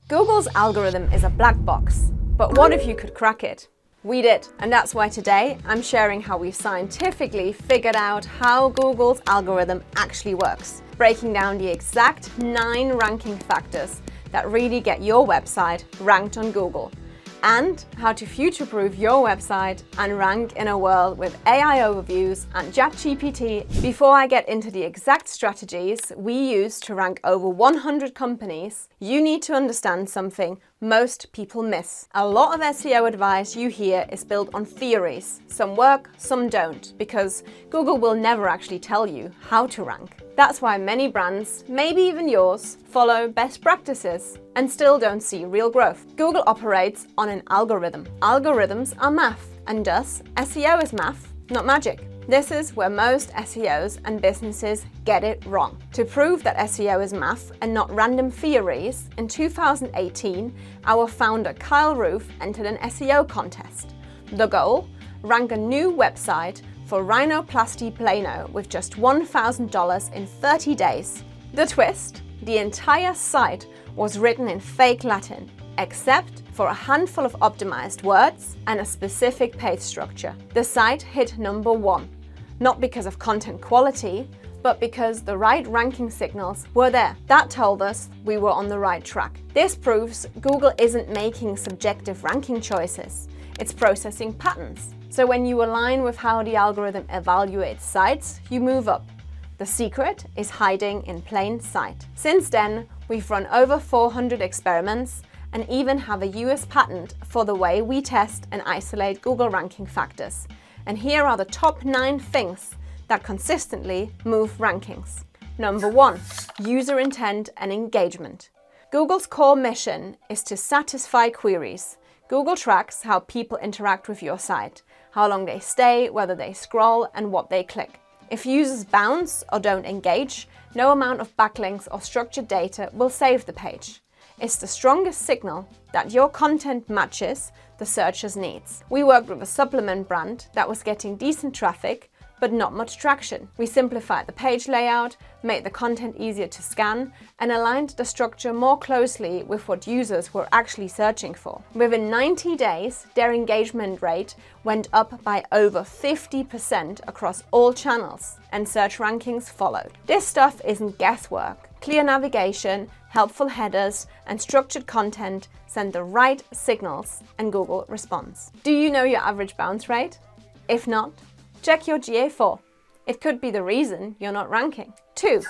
Google's algorithm is a black box, but what if you could crack it? We did, and that's why today I'm sharing how we've scientifically figured out how Google's algorithm actually works, breaking down the exact 9 ranking factors that really get your website ranked on Google, and how to future-proof your website and rank in a world with AI overviews and ChatGPT. Before I get into the exact strategies we use to rank over 100 companies, you need to understand something most people miss. A lot of SEO advice you hear is built on theories. Some work, some don't, because Google will never actually tell you how to rank. That's why many brands, maybe even yours, follow best practices and still don't see real growth. Google operates on an algorithm. Algorithms are math, and thus SEO is math, not magic. This is where most SEOs and businesses get it wrong. To prove that SEO is math and not random theories, in 2018, our founder Kyle Roof entered an SEO contest. The goal? Rank a new website for rhinoplasty plano with just $1,000 in 30 days. The twist? The entire site was written in fake Latin, except for a handful of optimized words and a specific page structure. The site hit number 1, not because of content quality, but because the right ranking signals were there. That told us we were on the right track. This proves Google isn't making subjective ranking choices, it's processing patterns. So when you align with how the algorithm evaluates sites, you move up. The secret is hiding in plain sight. Since then, we've run over 400 experiments and even have a US patent for the way we test and isolate Google ranking factors. And here are the top 9 things that consistently move rankings. Number 1, user intent and engagement. Google's core mission is to satisfy queries. Google tracks how people interact with your site, how long they stay, whether they scroll, and what they click. If users bounce or don't engage, no amount of backlinks or structured data will save the page. It's the strongest signal that your content matches the searcher's needs. We worked with a supplement brand that was getting decent traffic, but not much traction. We simplified the page layout, made the content easier to scan, and aligned the structure more closely with what users were actually searching for. Within 90 days, their engagement rate went up by over 50% across all channels, and search rankings followed. This stuff isn't guesswork. Clear navigation, helpful headers, and structured content send the right signals, and Google responds. Do you know your average bounce rate? If not, check your GA4. It could be the reason you're not ranking. 2.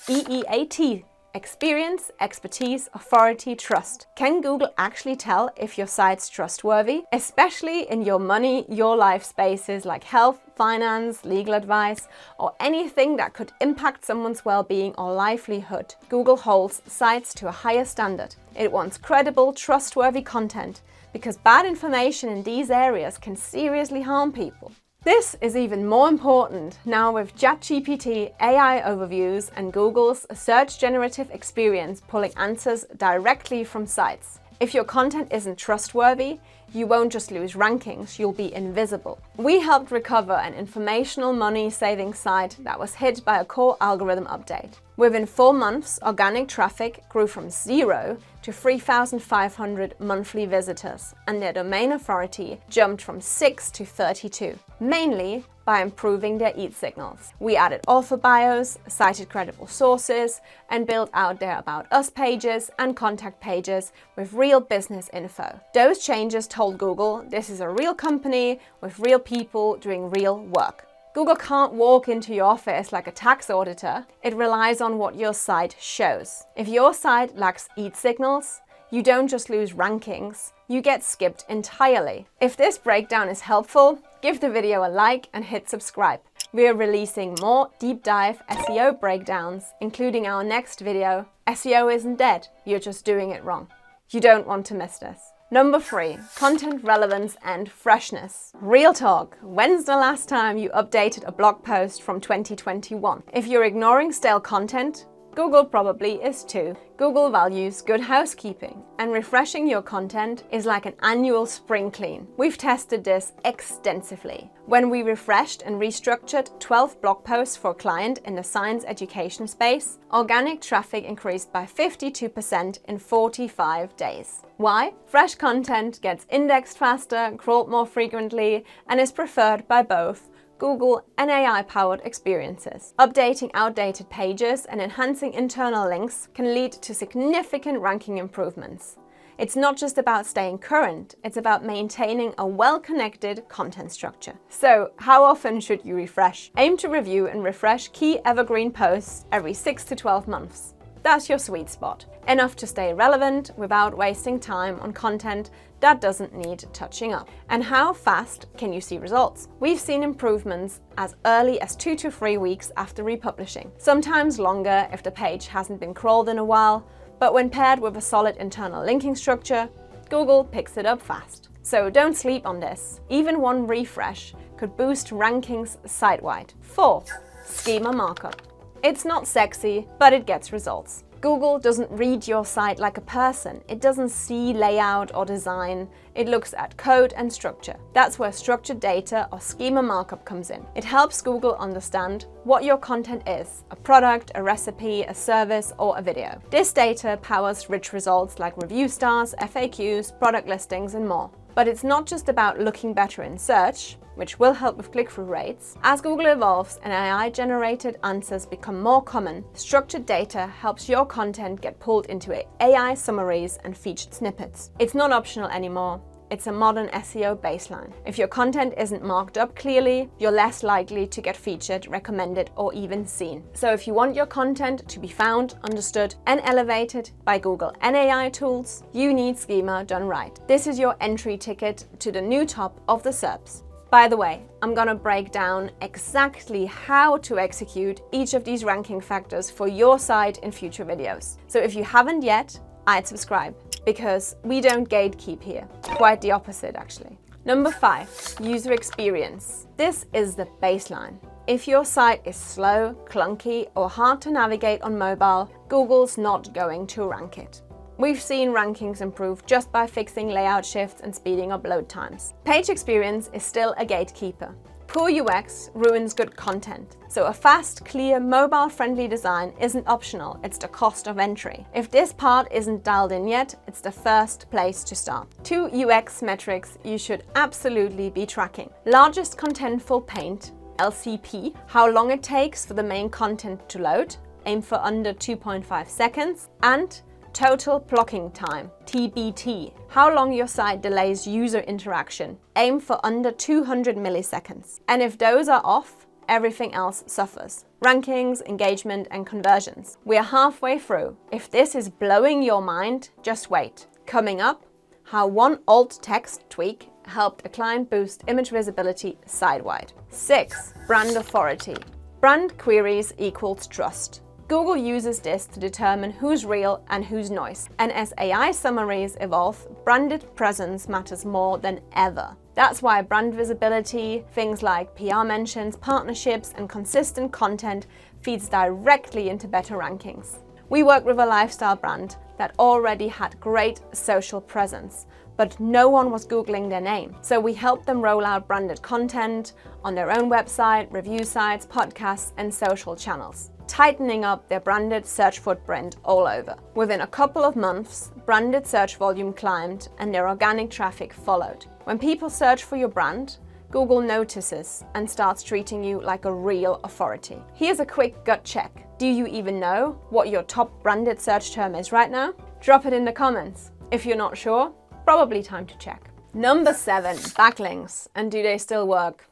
EEAT. Experience, expertise, authority, trust. Can Google actually tell if your site's trustworthy? Especially in your money, your life spaces like health, finance, legal advice, or anything that could impact someone's well-being or livelihood. Google holds sites to a higher standard. It wants credible, trustworthy content because bad information in these areas can seriously harm people. This is even more important now with ChatGPT, AI overviews, and Google's search generative experience pulling answers directly from sites. If your content isn't trustworthy, you won't just lose rankings, you'll be invisible. We helped recover an informational money-saving site that was hit by a core algorithm update. Within 4 months, organic traffic grew from 0 to 3,500 monthly visitors, and their domain authority jumped from 6 to 32, mainly by improving their EAT signals. We added author bios, cited credible sources, and built out their About Us pages and contact pages with real business info. Those changes told Google this is a real company with real people doing real work. Google can't walk into your office like a tax auditor. It relies on what your site shows. If your site lacks EAT signals, you don't just lose rankings, you get skipped entirely. If this breakdown is helpful, give the video a like and hit subscribe. We are releasing more deep dive SEO breakdowns, including our next video, SEO isn't dead, you're just doing it wrong. You don't want to miss this. Number 3, content relevance and freshness. Real talk, when's the last time you updated a blog post from 2021? If you're ignoring stale content, Google probably is too. Google values good housekeeping, and refreshing your content is like an annual spring clean. We've tested this extensively. When we refreshed and restructured 12 blog posts for a client in the science education space, organic traffic increased by 52% in 45 days. Why? Fresh content gets indexed faster, crawled more frequently, and is preferred by both Google and AI-powered experiences. Updating outdated pages and enhancing internal links can lead to significant ranking improvements. It's not just about staying current, it's about maintaining a well-connected content structure. So, how often should you refresh? Aim to review and refresh key evergreen posts every 6 to 12 months. That's your sweet spot. Enough to stay relevant without wasting time on content that doesn't need touching up. And how fast can you see results? We've seen improvements as early as 2 to 3 weeks after republishing. Sometimes longer if the page hasn't been crawled in a while, but when paired with a solid internal linking structure, Google picks it up fast. So don't sleep on this. Even one refresh could boost rankings site-wide. 4. Schema markup. It's not sexy, but it gets results. Google doesn't read your site like a person. It doesn't see layout or design. It looks at code and structure. That's where structured data or schema markup comes in. It helps Google understand what your content is: a product, a recipe, a service, or a video. This data powers rich results like review stars, FAQs, product listings, and more. But it's not just about looking better in search, which will help with click-through rates. As Google evolves and AI-generated answers become more common, structured data helps your content get pulled into AI summaries and featured snippets. It's not optional anymore. It's a modern SEO baseline. If your content isn't marked up clearly, you're less likely to get featured, recommended, or even seen. So if you want your content to be found, understood, and elevated by Google and AI tools, you need schema done right. This is your entry ticket to the new top of the SERPs. By the way, I'm gonna break down exactly how to execute each of these ranking factors for your site in future videos. So if you haven't yet, I'd subscribe, because we don't gatekeep here. Quite the opposite, actually. Number 5, user experience. This is the baseline. If your site is slow, clunky, or hard to navigate on mobile, Google's not going to rank it. We've seen rankings improve just by fixing layout shifts and speeding up load times. Page experience is still a gatekeeper. Poor UX ruins good content. So a fast, clear, mobile-friendly design isn't optional, it's the cost of entry. If this part isn't dialed in yet, it's the first place to start. 2 UX metrics you should absolutely be tracking. Largest contentful paint, LCP, how long it takes for the main content to load, aim for under 2.5 seconds, and total blocking time, TBT, how long your site delays user interaction. Aim for under 200 milliseconds. And if those are off, everything else suffers. Rankings, engagement, and conversions. We're halfway through. If this is blowing your mind, just wait. Coming up, how one alt text tweak helped a client boost image visibility site-wide. 6. Brand authority. Brand queries equals trust. Google uses this to determine who's real and who's noise. And as AI summaries evolve, branded presence matters more than ever. That's why brand visibility, things like PR mentions, partnerships, and consistent content feeds directly into better rankings. We work with a lifestyle brand that already had great social presence, but no one was Googling their name. So we helped them roll out branded content on their own website, review sites, podcasts, and social channels, tightening up their branded search footprint all over. Within a couple of months, branded search volume climbed and their organic traffic followed. When people search for your brand, Google notices and starts treating you like a real authority. Here's a quick gut check. Do you even know what your top branded search term is right now? Drop it in the comments. If you're not sure, probably time to check. Number 7, backlinks. And do they still work?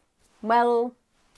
Well,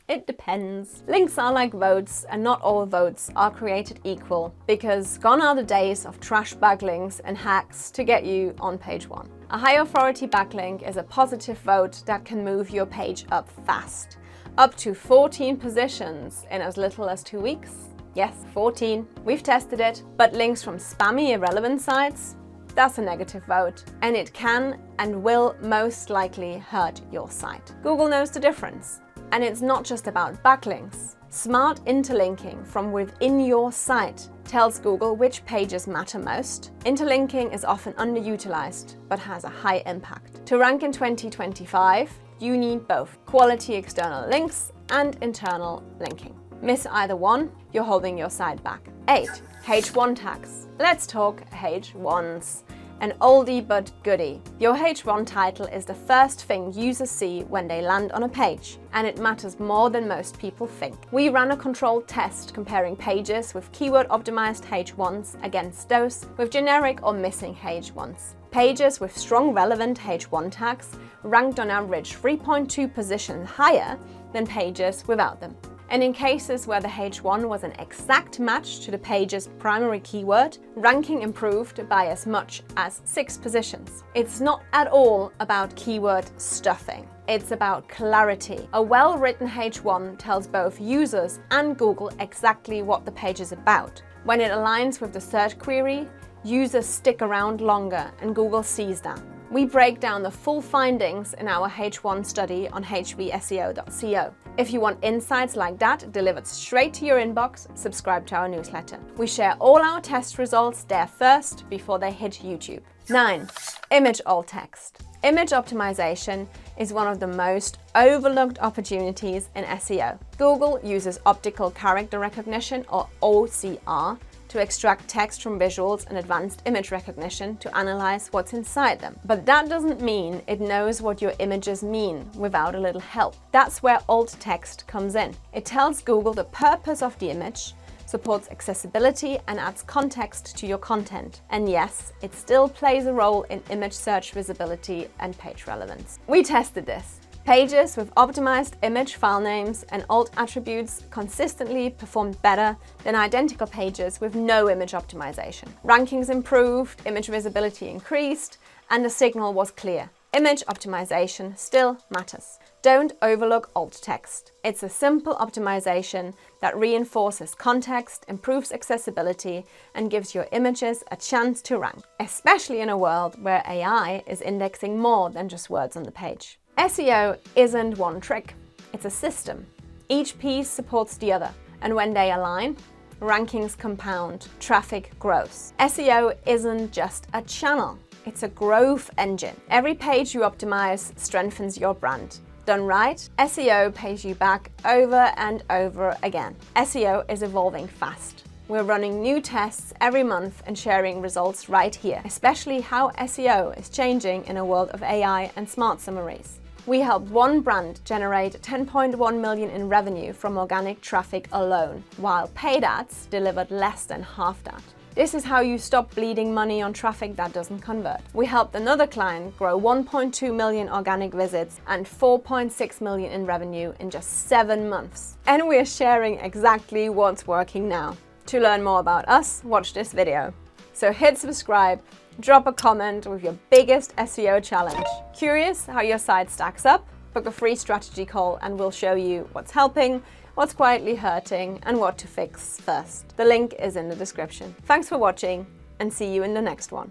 it depends. Links are like votes, and not all votes are created equal, because gone are the days of trash backlinks and hacks to get you on page 1. A high authority backlink is a positive vote that can move your page up fast. Up to 14 positions in as little as 2 weeks. Yes, 14. We've tested it. But links from spammy, irrelevant sites? That's a negative vote, and it can and will most likely hurt your site. Google knows the difference. And it's not just about backlinks. Smart interlinking from within your site tells Google which pages matter most. Interlinking is often underutilized, but has a high impact. To rank in 2025, you need both quality external links and internal linking. Miss either one, you're holding your site back. 8. H1 tags. Let's talk H1s. An oldie but goodie. Your H1 title is the first thing users see when they land on a page, and it matters more than most people think. We ran a controlled test comparing pages with keyword-optimized H1s against those with generic or missing H1s. Pages with strong relevant H1 tags ranked on average 3.2 positions higher than pages without them. And in cases where the H1 was an exact match to the page's primary keyword, ranking improved by as much as 6 positions. It's not at all about keyword stuffing. It's about clarity. A well-written H1 tells both users and Google exactly what the page is about. When it aligns with the search query, users stick around longer, and Google sees that. We break down the full findings in our H1 study on HVSEO.co. If you want insights like that delivered straight to your inbox, subscribe to our newsletter. We share all our test results there first before they hit YouTube. 9. Image alt text. Image optimization is one of the most overlooked opportunities in SEO. Google uses optical character recognition, or OCR, to extract text from visuals and advanced image recognition to analyze what's inside them. But that doesn't mean it knows what your images mean without a little help. That's where alt text comes in. It tells Google the purpose of the image, supports accessibility, and adds context to your content. And yes, it still plays a role in image search visibility and page relevance. We tested this. Pages with optimized image file names and alt attributes consistently performed better than identical pages with no image optimization. Rankings improved, image visibility increased, and the signal was clear. Image optimization still matters. Don't overlook alt text. It's a simple optimization that reinforces context, improves accessibility, and gives your images a chance to rank, especially in a world where AI is indexing more than just words on the page. SEO isn't one trick, it's a system. Each piece supports the other, and when they align, rankings compound, traffic grows. SEO isn't just a channel, it's a growth engine. Every page you optimize strengthens your brand. Done right, SEO pays you back over and over again. SEO is evolving fast. We're running new tests every month and sharing results right here, especially how SEO is changing in a world of AI and smart summaries. We helped one brand generate 10.1 million in revenue from organic traffic alone, while paid ads delivered less than half that. This is how you stop bleeding money on traffic that doesn't convert. We helped another client grow 1.2 million organic visits and 4.6 million in revenue in just 7 months. And we're sharing exactly what's working now. To learn more about us, watch this video. So hit subscribe, drop a comment with your biggest SEO challenge. Curious how your site stacks up? Book a free strategy call and we'll show you what's helping, what's quietly hurting, and what to fix first. The link is in the description. Thanks for watching, and see you in the next one.